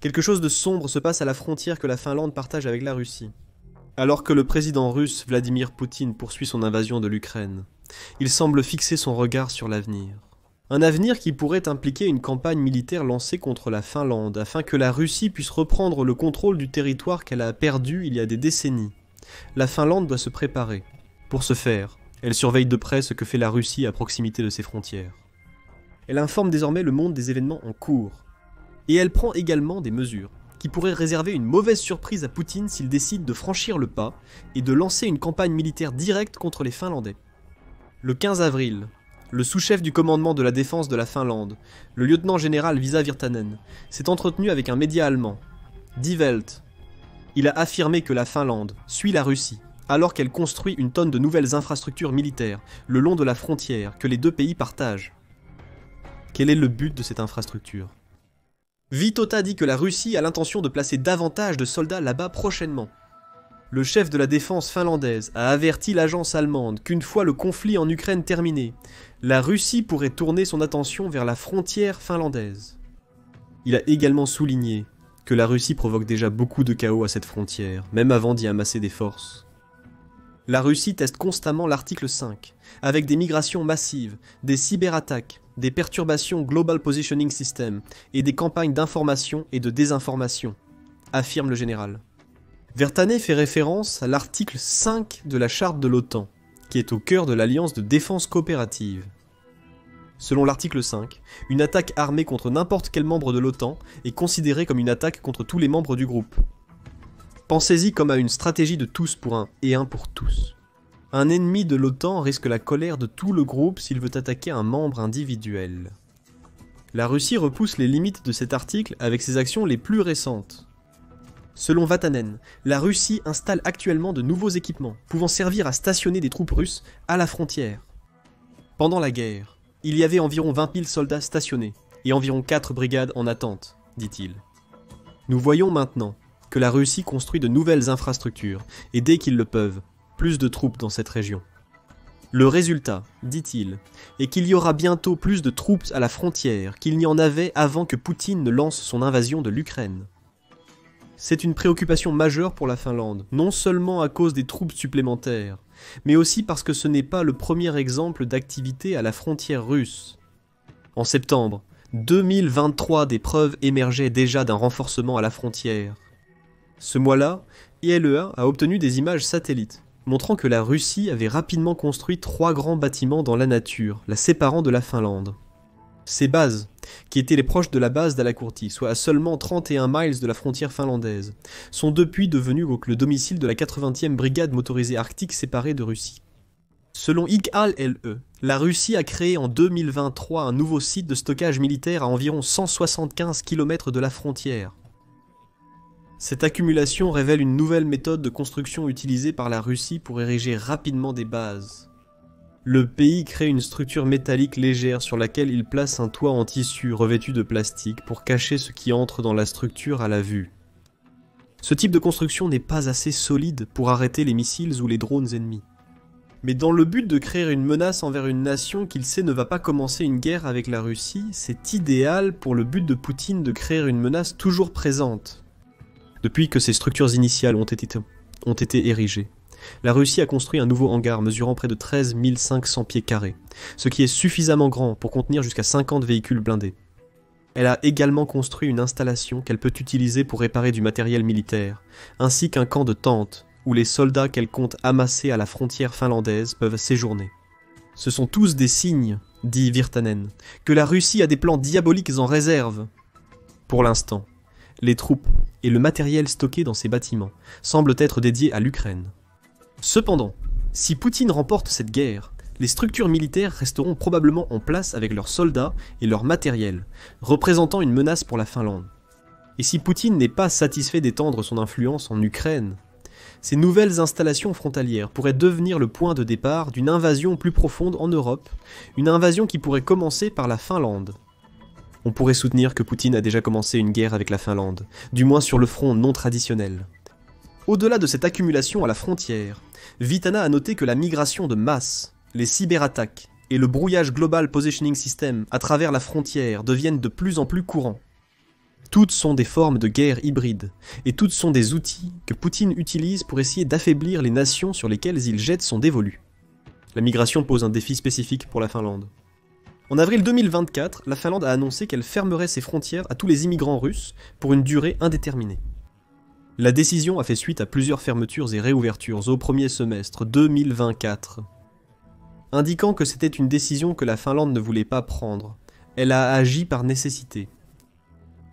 Quelque chose de sombre se passe à la frontière que la Finlande partage avec la Russie. Alors que le président russe Vladimir Poutine poursuit son invasion de l'Ukraine, il semble fixer son regard sur l'avenir. Un avenir qui pourrait impliquer une campagne militaire lancée contre la Finlande afin que la Russie puisse reprendre le contrôle du territoire qu'elle a perdu il y a des décennies. La Finlande doit se préparer. Pour ce faire, elle surveille de près ce que fait la Russie à proximité de ses frontières. Elle informe désormais le monde des événements en cours. Et elle prend également des mesures qui pourraient réserver une mauvaise surprise à Poutine s'il décide de franchir le pas et de lancer une campagne militaire directe contre les Finlandais. Le 15 avril, le sous-chef du commandement de la défense de la Finlande, le lieutenant-général Visa Virtanen, s'est entretenu avec un média allemand, Die Welt. Il a affirmé que la Finlande suit la Russie, alors qu'elle construit une tonne de nouvelles infrastructures militaires le long de la frontière que les deux pays partagent. Quel est le but de cette infrastructure ? Vytautas dit que la Russie a l'intention de placer davantage de soldats là-bas prochainement. Le chef de la défense finlandaise a averti l'agence allemande qu'une fois le conflit en Ukraine terminé, la Russie pourrait tourner son attention vers la frontière finlandaise. Il a également souligné que la Russie provoque déjà beaucoup de chaos à cette frontière, même avant d'y amasser des forces. La Russie teste constamment l'article 5, avec des migrations massives, des cyberattaques, des perturbations Global Positioning System et des campagnes d'information et de désinformation, affirme le général. Virtanen fait référence à l'article 5 de la charte de l'OTAN, qui est au cœur de l'Alliance de défense coopérative. Selon l'article 5, une attaque armée contre n'importe quel membre de l'OTAN est considérée comme une attaque contre tous les membres du groupe. Pensez-y comme à une stratégie de tous pour un et un pour tous. Un ennemi de l'OTAN risque la colère de tout le groupe s'il veut attaquer un membre individuel. La Russie repousse les limites de cet article avec ses actions les plus récentes. Selon Vatanen, la Russie installe actuellement de nouveaux équipements, pouvant servir à stationner des troupes russes à la frontière. Pendant la guerre, il y avait environ 20 000 soldats stationnés, et environ 4 brigades en attente, dit-il. Nous voyons maintenant que la Russie construit de nouvelles infrastructures, et dès qu'ils le peuvent, plus de troupes dans cette région. Le résultat, dit-il, est qu'il y aura bientôt plus de troupes à la frontière qu'il n'y en avait avant que Poutine ne lance son invasion de l'Ukraine. C'est une préoccupation majeure pour la Finlande, non seulement à cause des troupes supplémentaires, mais aussi parce que ce n'est pas le premier exemple d'activité à la frontière russe. En septembre, 2023 des preuves émergeaient déjà d'un renforcement à la frontière. Ce mois-là, ILEA a obtenu des images satellites, montrant que la Russie avait rapidement construit 3 grands bâtiments dans la nature, la séparant de la Finlande. Ces bases, qui étaient les proches de la base d'Alakurti, soit à seulement 31 miles de la frontière finlandaise, sont depuis devenues le domicile de la 80e brigade motorisée arctique séparée de Russie. Selon IGHAL-LE, la Russie a créé en 2023 un nouveau site de stockage militaire à environ 175 km de la frontière. Cette accumulation révèle une nouvelle méthode de construction utilisée par la Russie pour ériger rapidement des bases. Le pays crée une structure métallique légère sur laquelle il place un toit en tissu revêtu de plastique pour cacher ce qui entre dans la structure à la vue. Ce type de construction n'est pas assez solide pour arrêter les missiles ou les drones ennemis. Mais dans le but de créer une menace envers une nation qu'il sait ne va pas commencer une guerre avec la Russie, c'est idéal pour le but de Poutine de créer une menace toujours présente. Depuis que ces structures initiales ont été érigées, la Russie a construit un nouveau hangar mesurant près de 13 500 pieds carrés, ce qui est suffisamment grand pour contenir jusqu'à 50 véhicules blindés. Elle a également construit une installation qu'elle peut utiliser pour réparer du matériel militaire, ainsi qu'un camp de tentes où les soldats qu'elle compte amasser à la frontière finlandaise peuvent séjourner. Ce sont tous des signes, dit Virtanen, que la Russie a des plans diaboliques en réserve. Pour l'instant, les troupes et le matériel stocké dans ces bâtiments semblent être dédiés à l'Ukraine. Cependant, si Poutine remporte cette guerre, les structures militaires resteront probablement en place avec leurs soldats et leur matériel, représentant une menace pour la Finlande. Et si Poutine n'est pas satisfait d'étendre son influence en Ukraine, ces nouvelles installations frontalières pourraient devenir le point de départ d'une invasion plus profonde en Europe, une invasion qui pourrait commencer par la Finlande. On pourrait soutenir que Poutine a déjà commencé une guerre avec la Finlande, du moins sur le front non traditionnel. Au-delà de cette accumulation à la frontière, Vytautas a noté que la migration de masse, les cyberattaques et le brouillage Global Positioning System à travers la frontière deviennent de plus en plus courants. Toutes sont des formes de guerre hybride, et toutes sont des outils que Poutine utilise pour essayer d'affaiblir les nations sur lesquelles il jette son dévolu. La migration pose un défi spécifique pour la Finlande. En avril 2024, la Finlande a annoncé qu'elle fermerait ses frontières à tous les immigrants russes pour une durée indéterminée. La décision a fait suite à plusieurs fermetures et réouvertures au premier semestre 2024, indiquant que c'était une décision que la Finlande ne voulait pas prendre. Elle a agi par nécessité.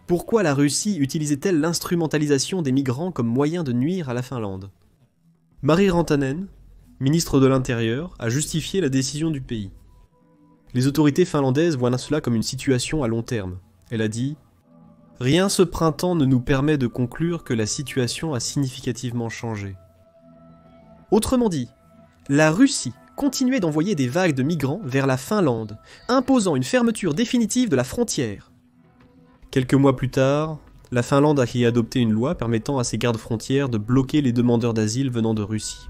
Pourquoi la Russie utilisait-elle l'instrumentalisation des migrants comme moyen de nuire à la Finlande? Mari Rantanen, ministre de l'Intérieur, a justifié la décision du pays. Les autorités finlandaises voient cela comme une situation à long terme. Elle a dit « Rien ce printemps ne nous permet de conclure que la situation a significativement changé. » Autrement dit, la Russie continuait d'envoyer des vagues de migrants vers la Finlande, imposant une fermeture définitive de la frontière. Quelques mois plus tard, la Finlande a adopté une loi permettant à ses gardes-frontières de bloquer les demandeurs d'asile venant de Russie.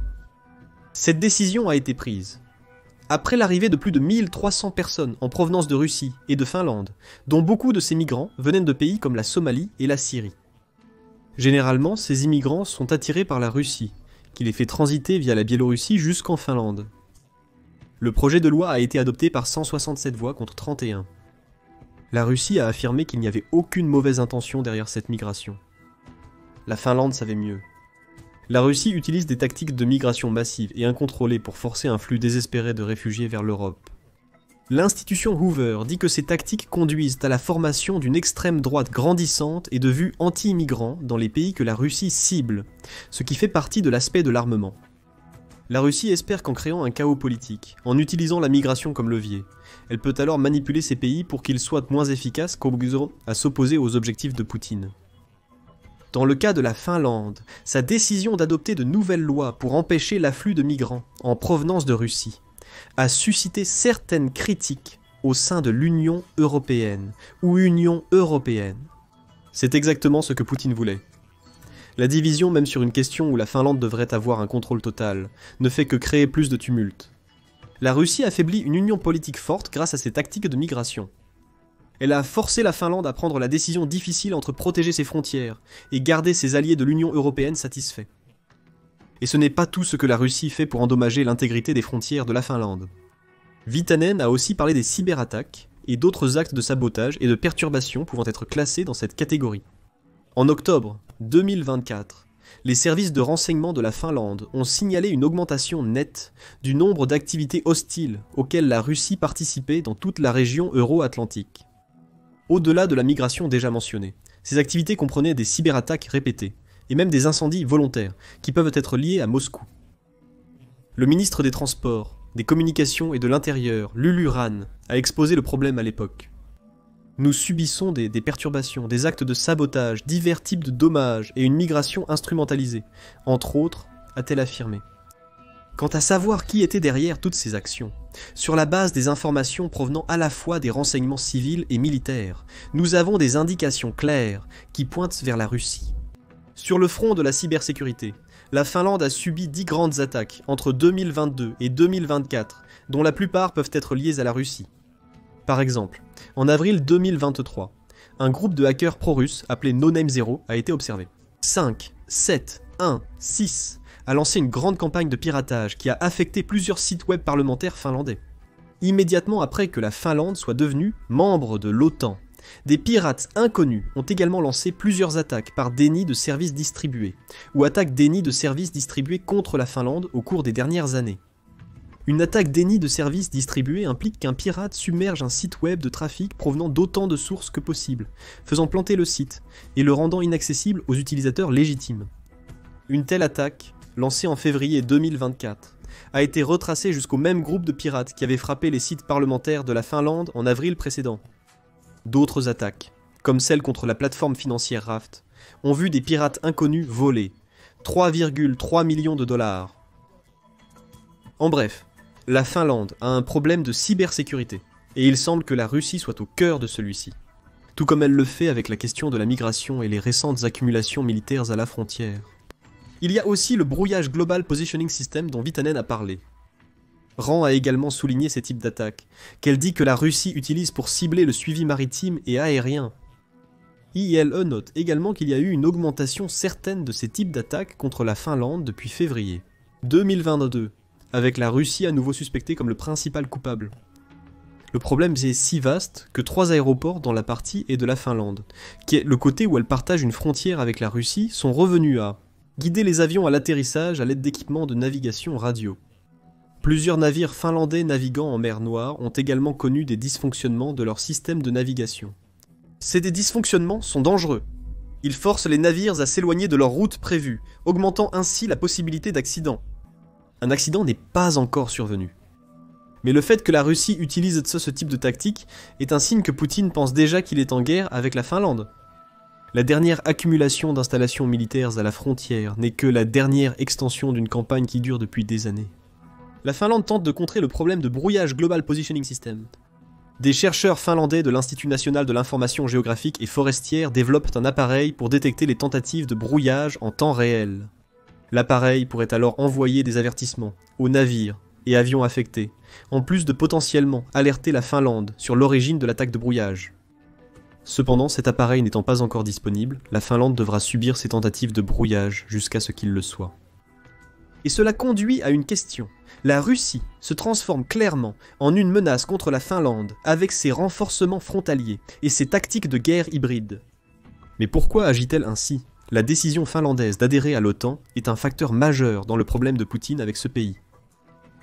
Cette décision a été prise après l'arrivée de plus de 1300 personnes en provenance de Russie et de Finlande, dont beaucoup de ces migrants venaient de pays comme la Somalie et la Syrie. Généralement, ces immigrants sont attirés par la Russie, qui les fait transiter via la Biélorussie jusqu'en Finlande. Le projet de loi a été adopté par 167 voix contre 31. La Russie a affirmé qu'il n'y avait aucune mauvaise intention derrière cette migration. La Finlande savait mieux. La Russie utilise des tactiques de migration massive et incontrôlée pour forcer un flux désespéré de réfugiés vers l'Europe. L'institution Hoover dit que ces tactiques conduisent à la formation d'une extrême droite grandissante et de vues anti-immigrants dans les pays que la Russie cible, ce qui fait partie de l'aspect de l'armement. La Russie espère qu'en créant un chaos politique, en utilisant la migration comme levier, elle peut alors manipuler ces pays pour qu'ils soient moins efficaces à s'opposer aux objectifs de Poutine. Dans le cas de la Finlande, sa décision d'adopter de nouvelles lois pour empêcher l'afflux de migrants en provenance de Russie a suscité certaines critiques au sein de l'Union européenne ou Union européenne. C'est exactement ce que Poutine voulait. La division, même sur une question où la Finlande devrait avoir un contrôle total, ne fait que créer plus de tumulte. La Russie affaiblit une union politique forte grâce à ses tactiques de migration. Elle a forcé la Finlande à prendre la décision difficile entre protéger ses frontières et garder ses alliés de l'Union européenne satisfaits. Et ce n'est pas tout ce que la Russie fait pour endommager l'intégrité des frontières de la Finlande. Viitanen a aussi parlé des cyberattaques et d'autres actes de sabotage et de perturbation pouvant être classés dans cette catégorie. En octobre 2024, les services de renseignement de la Finlande ont signalé une augmentation nette du nombre d'activités hostiles auxquelles la Russie participait dans toute la région euro-atlantique. Au-delà de la migration déjà mentionnée, ces activités comprenaient des cyberattaques répétées, et même des incendies volontaires, qui peuvent être liés à Moscou. Le ministre des Transports, des Communications et de l'Intérieur, Lulu Ran, a exposé le problème à l'époque. Nous subissons des perturbations, des actes de sabotage, divers types de dommages et une migration instrumentalisée, entre autres, a-t-elle affirmé. Quant à savoir qui était derrière toutes ces actions, sur la base des informations provenant à la fois des renseignements civils et militaires, nous avons des indications claires qui pointent vers la Russie. Sur le front de la cybersécurité, la Finlande a subi 10 grandes attaques entre 2022 et 2024, dont la plupart peuvent être liées à la Russie. Par exemple, en avril 2023, un groupe de hackers pro-russes appelé No Name Zero a été observé. 5, 7, 1, 6 a lancé une grande campagne de piratage qui a affecté plusieurs sites web parlementaires finlandais. Immédiatement après que la Finlande soit devenue membre de l'OTAN, des pirates inconnus ont également lancé plusieurs attaques par déni de services distribués, ou attaques déni de services distribués contre la Finlande au cours des dernières années. Une attaque déni de services distribués implique qu'un pirate submerge un site web de trafic provenant d'autant de sources que possible, faisant planter le site et le rendant inaccessible aux utilisateurs légitimes. Une telle attaque, lancée en février 2024, a été retracée jusqu'au même groupe de pirates qui avait frappé les sites parlementaires de la Finlande en avril précédent. D'autres attaques, comme celle contre la plateforme financière Raft, ont vu des pirates inconnus voler 3,3 millions de dollars. En bref, la Finlande a un problème de cybersécurité, et il semble que la Russie soit au cœur de celui-ci, tout comme elle le fait avec la question de la migration et les récentes accumulations militaires à la frontière. Il y a aussi le brouillage Global Positioning System dont Viitanen a parlé. Rand a également souligné ces types d'attaques, qu'elle dit que la Russie utilise pour cibler le suivi maritime et aérien. ILE note également qu'il y a eu une augmentation certaine de ces types d'attaques contre la Finlande depuis février 2022, avec la Russie à nouveau suspectée comme le principal coupable. Le problème est si vaste que 3 aéroports dans la partie est de la Finlande, qui est le côté où elle partage une frontière avec la Russie, sont revenus à guider les avions à l'atterrissage à l'aide d'équipements de navigation radio. Plusieurs navires finlandais naviguant en mer Noire ont également connu des dysfonctionnements de leur système de navigation. Ces dysfonctionnements sont dangereux. Ils forcent les navires à s'éloigner de leur route prévue, augmentant ainsi la possibilité d'accident. Un accident n'est pas encore survenu. Mais le fait que la Russie utilise ce type de tactique est un signe que Poutine pense déjà qu'il est en guerre avec la Finlande. La dernière accumulation d'installations militaires à la frontière n'est que la dernière extension d'une campagne qui dure depuis des années. La Finlande tente de contrer le problème de brouillage Global Positioning System. Des chercheurs finlandais de l'Institut national de l'information géographique et forestière développent un appareil pour détecter les tentatives de brouillage en temps réel. L'appareil pourrait alors envoyer des avertissements aux navires et avions affectés, en plus de potentiellement alerter la Finlande sur l'origine de l'attaque de brouillage. Cependant, cet appareil n'étant pas encore disponible, la Finlande devra subir ces tentatives de brouillage jusqu'à ce qu'il le soit. Et cela conduit à une question. La Russie se transforme clairement en une menace contre la Finlande avec ses renforcements frontaliers et ses tactiques de guerre hybride. Mais pourquoi agit-elle ainsi ? La décision finlandaise d'adhérer à l'OTAN est un facteur majeur dans le problème de Poutine avec ce pays.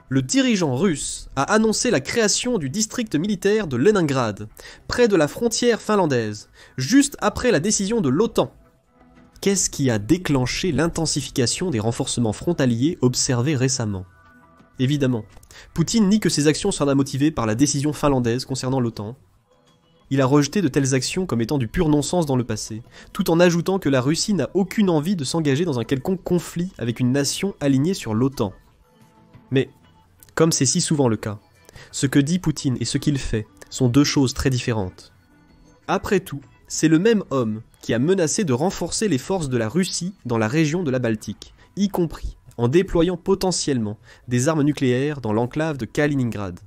Le dirigeant russe a annoncé la création du district militaire de Leningrad, près de la frontière finlandaise, juste après la décision de l'OTAN. Qu'est-ce qui a déclenché l'intensification des renforcements frontaliers observés récemment ? Évidemment, Poutine nie que ses actions soient motivées par la décision finlandaise concernant l'OTAN. Il a rejeté de telles actions comme étant du pur non-sens dans le passé, tout en ajoutant que la Russie n'a aucune envie de s'engager dans un quelconque conflit avec une nation alignée sur l'OTAN. Mais, comme c'est si souvent le cas, ce que dit Poutine et ce qu'il fait sont deux choses très différentes. Après tout, c'est le même homme qui a menacé de renforcer les forces de la Russie dans la région de la Baltique, y compris en déployant potentiellement des armes nucléaires dans l'enclave de Kaliningrad.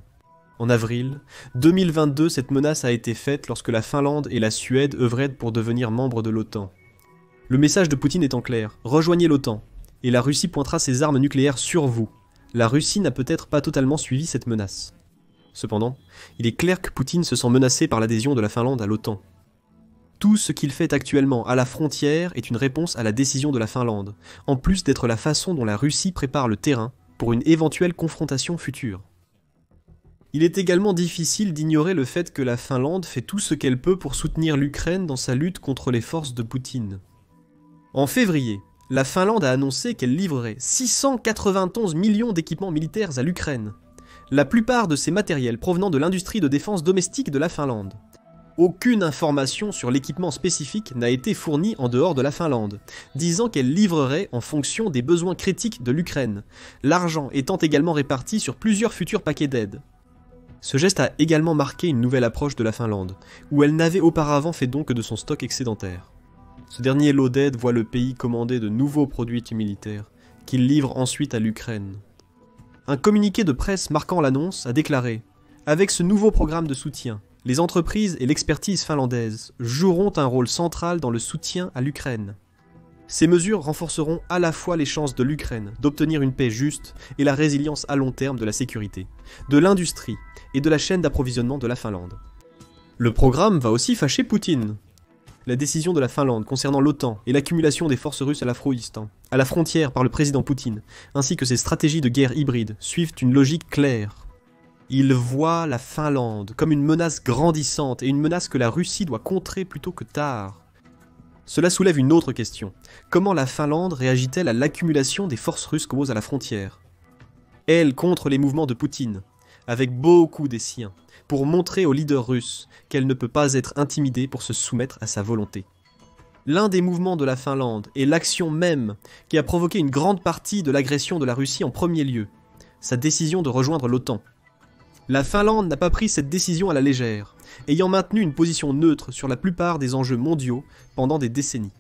En avril 2022, cette menace a été faite lorsque la Finlande et la Suède œuvraient pour devenir membres de l'OTAN. Le message de Poutine étant clair, rejoignez l'OTAN, et la Russie pointera ses armes nucléaires sur vous. La Russie n'a peut-être pas totalement suivi cette menace. Cependant, il est clair que Poutine se sent menacé par l'adhésion de la Finlande à l'OTAN. Tout ce qu'il fait actuellement à la frontière est une réponse à la décision de la Finlande, en plus d'être la façon dont la Russie prépare le terrain pour une éventuelle confrontation future. Il est également difficile d'ignorer le fait que la Finlande fait tout ce qu'elle peut pour soutenir l'Ukraine dans sa lutte contre les forces de Poutine. En février, la Finlande a annoncé qu'elle livrerait 691 millions d'équipements militaires à l'Ukraine, la plupart de ces matériels provenant de l'industrie de défense domestique de la Finlande. Aucune information sur l'équipement spécifique n'a été fournie en dehors de la Finlande, disant qu'elle livrerait en fonction des besoins critiques de l'Ukraine, l'argent étant également réparti sur plusieurs futurs paquets d'aide. Ce geste a également marqué une nouvelle approche de la Finlande, où elle n'avait auparavant fait don que de son stock excédentaire. Ce dernier lot d'aide voit le pays commander de nouveaux produits militaires, qu'il livre ensuite à l'Ukraine. Un communiqué de presse marquant l'annonce a déclaré « Avec ce nouveau programme de soutien, les entreprises et l'expertise finlandaise joueront un rôle central dans le soutien à l'Ukraine. Ces mesures renforceront à la fois les chances de l'Ukraine d'obtenir une paix juste et la résilience à long terme de la sécurité, de l'industrie et de la chaîne d'approvisionnement de la Finlande. » Le programme va aussi fâcher Poutine. La décision de la Finlande concernant l'OTAN et l'accumulation des forces russes à la frontière par le président Poutine, ainsi que ses stratégies de guerre hybride, suivent une logique claire. Il voit la Finlande comme une menace grandissante et une menace que la Russie doit contrer plutôt que tard. Cela soulève une autre question. Comment la Finlande réagit-elle à l'accumulation des forces russes à la frontière ? Elle contre les mouvements de Poutine, avec beaucoup des siens, pour montrer au leader russe qu'elle ne peut pas être intimidée pour se soumettre à sa volonté. L'un des mouvements de la Finlande est l'action même qui a provoqué une grande partie de l'agression de la Russie en premier lieu, sa décision de rejoindre l'OTAN. La Finlande n'a pas pris cette décision à la légère, ayant maintenu une position neutre sur la plupart des enjeux mondiaux pendant des décennies.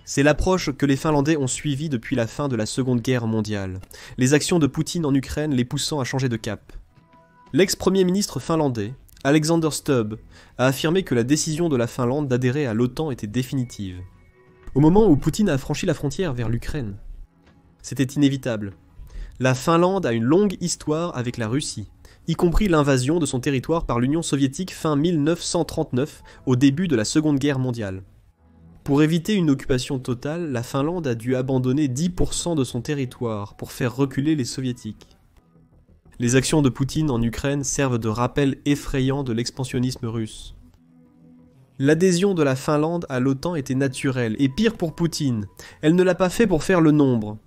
C'est l'approche que les Finlandais ont suivie depuis la fin de la Seconde Guerre mondiale, les actions de Poutine en Ukraine les poussant à changer de cap. L'ex-premier ministre finlandais Alexander Stubb a affirmé que la décision de la Finlande d'adhérer à l'OTAN était définitive. Au moment où Poutine a franchi la frontière vers l'Ukraine, c'était inévitable. La Finlande a une longue histoire avec la Russie, y compris l'invasion de son territoire par l'Union soviétique fin 1939, au début de la Seconde Guerre mondiale. Pour éviter une occupation totale, la Finlande a dû abandonner 10% de son territoire pour faire reculer les soviétiques. Les actions de Poutine en Ukraine servent de rappel effrayant de l'expansionnisme russe. L'adhésion de la Finlande à l'OTAN était naturelle, et pire pour Poutine, elle ne l'a pas fait pour faire le nombre.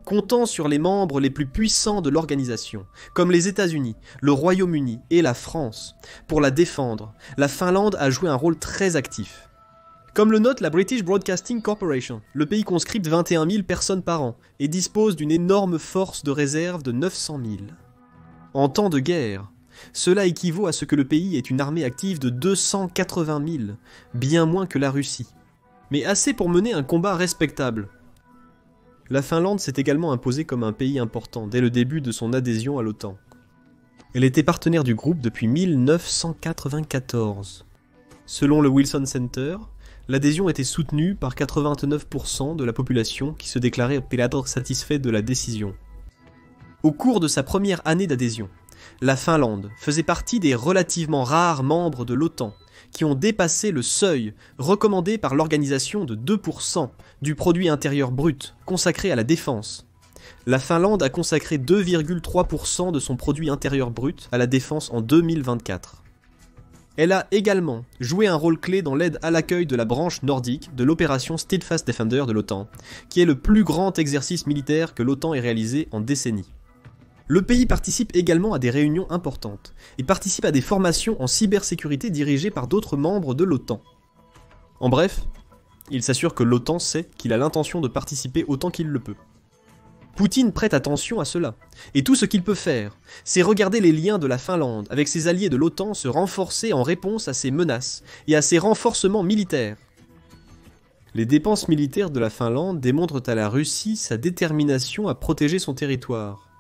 Comptant sur les membres les plus puissants de l'organisation, comme les États-Unis, le Royaume-Uni et la France, pour la défendre, la Finlande a joué un rôle très actif. Comme le note la British Broadcasting Corporation, le pays conscripte 21 000 personnes par an et dispose d'une énorme force de réserve de 900 000. En temps de guerre, cela équivaut à ce que le pays ait une armée active de 280 000, bien moins que la Russie, mais assez pour mener un combat respectable. La Finlande s'est également imposée comme un pays important dès le début de son adhésion à l'OTAN. Elle était partenaire du groupe depuis 1994. Selon le Wilson Center, l'adhésion était soutenue par 89% de la population qui se déclarait satisfait de la décision. Au cours de sa première année d'adhésion, la Finlande faisait partie des relativement rares membres de l'OTAN qui ont dépassé le seuil recommandé par l'organisation de 2% du produit intérieur brut consacré à la défense. La Finlande a consacré 2,3% de son produit intérieur brut à la défense en 2024. Elle a également joué un rôle clé dans l'aide à l'accueil de la branche nordique de l'opération Steadfast Defender de l'OTAN, qui est le plus grand exercice militaire que l'OTAN ait réalisé en décennies. Le pays participe également à des réunions importantes, et participe à des formations en cybersécurité dirigées par d'autres membres de l'OTAN. En bref, il s'assure que l'OTAN sait qu'il a l'intention de participer autant qu'il le peut. Poutine prête attention à cela, et tout ce qu'il peut faire, c'est regarder les liens de la Finlande avec ses alliés de l'OTAN se renforcer en réponse à ses menaces et à ses renforcements militaires. Les dépenses militaires de la Finlande démontrent à la Russie sa détermination à protéger son territoire.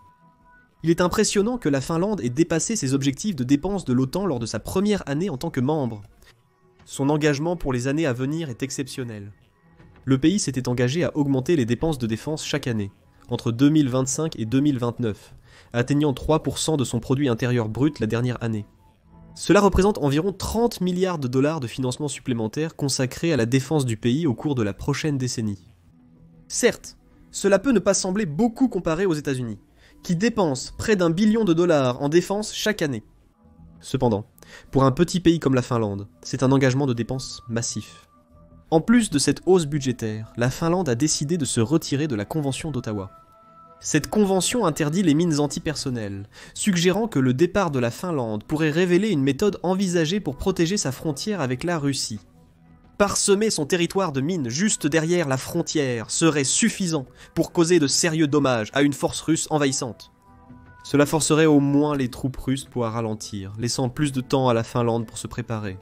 Il est impressionnant que la Finlande ait dépassé ses objectifs de dépenses de l'OTAN lors de sa première année en tant que membre. Son engagement pour les années à venir est exceptionnel. Le pays s'était engagé à augmenter les dépenses de défense chaque année, entre 2025 et 2029, atteignant 3% de son produit intérieur brut la dernière année. Cela représente environ 30 milliards de dollars de financement supplémentaire consacrés à la défense du pays au cours de la prochaine décennie. Certes, cela peut ne pas sembler beaucoup comparé aux États-Unis, qui dépensent près d'1 billion de dollars en défense chaque année. Cependant, pour un petit pays comme la Finlande, c'est un engagement de dépenses massif. En plus de cette hausse budgétaire, la Finlande a décidé de se retirer de la Convention d'Ottawa. Cette convention interdit les mines antipersonnelles, suggérant que le départ de la Finlande pourrait révéler une méthode envisagée pour protéger sa frontière avec la Russie. Parsemer son territoire de mines juste derrière la frontière serait suffisant pour causer de sérieux dommages à une force russe envahissante. Cela forcerait au moins les troupes russes pour ralentir, laissant plus de temps à la Finlande pour se préparer.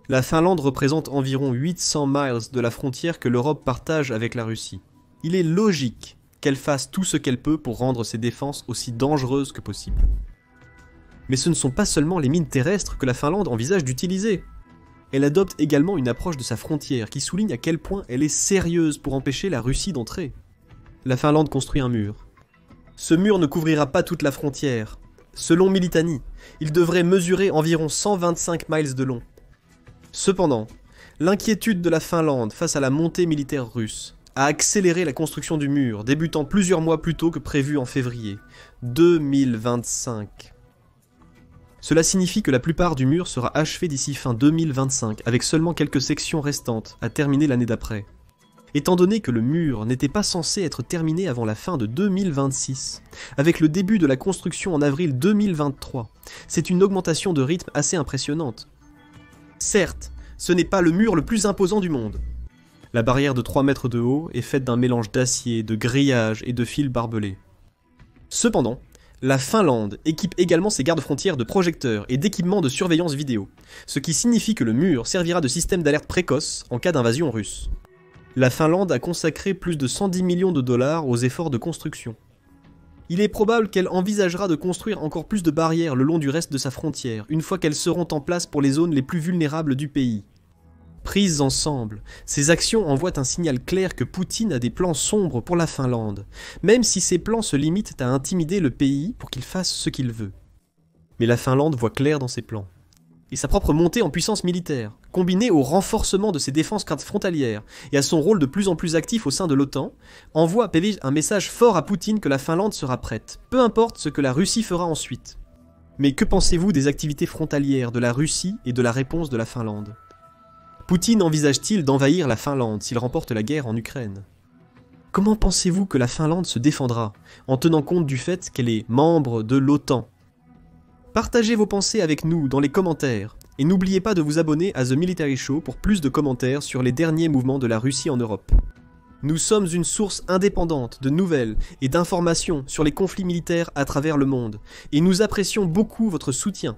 La Finlande représente environ 800 miles de la frontière que l'Europe partage avec la Russie. Il est logique qu'elle fasse tout ce qu'elle peut pour rendre ses défenses aussi dangereuses que possible. Mais ce ne sont pas seulement les mines terrestres que la Finlande envisage d'utiliser. Elle adopte également une approche de sa frontière qui souligne à quel point elle est sérieuse pour empêcher la Russie d'entrer. La Finlande construit un mur. Ce mur ne couvrira pas toute la frontière. Selon Militani, il devrait mesurer environ 125 miles de long. Cependant, l'inquiétude de la Finlande face à la montée militaire russe a accéléré la construction du mur, débutant plusieurs mois plus tôt que prévu en février 2025. Cela signifie que la plupart du mur sera achevé d'ici fin 2025, avec seulement quelques sections restantes à terminer l'année d'après. Étant donné que le mur n'était pas censé être terminé avant la fin de 2026, avec le début de la construction en avril 2023, c'est une augmentation de rythme assez impressionnante. Certes, ce n'est pas le mur le plus imposant du monde. La barrière de 3 mètres de haut est faite d'un mélange d'acier, de grillage et de fils barbelés. Cependant, la Finlande équipe également ses gardes-frontières de projecteurs et d'équipements de surveillance vidéo, ce qui signifie que le mur servira de système d'alerte précoce en cas d'invasion russe. La Finlande a consacré plus de 110 millions de dollars aux efforts de construction. Il est probable qu'elle envisagera de construire encore plus de barrières le long du reste de sa frontière, une fois qu'elles seront en place pour les zones les plus vulnérables du pays. Prises ensemble, ces actions envoient un signal clair que Poutine a des plans sombres pour la Finlande, même si ces plans se limitent à intimider le pays pour qu'il fasse ce qu'il veut. Mais la Finlande voit clair dans ses plans. Et sa propre montée en puissance militaire, combinée au renforcement de ses défenses frontalières et à son rôle de plus en plus actif au sein de l'OTAN, envoie un message fort à Poutine que la Finlande sera prête, peu importe ce que la Russie fera ensuite. Mais que pensez-vous des activités frontalières de la Russie et de la réponse de la Finlande ? Poutine envisage-t-il d'envahir la Finlande s'il remporte la guerre en Ukraine ? Comment pensez-vous que la Finlande se défendra, en tenant compte du fait qu'elle est membre de l'OTAN ? Partagez vos pensées avec nous dans les commentaires, et n'oubliez pas de vous abonner à The Military Show pour plus de commentaires sur les derniers mouvements de la Russie en Europe. Nous sommes une source indépendante de nouvelles et d'informations sur les conflits militaires à travers le monde, et nous apprécions beaucoup votre soutien.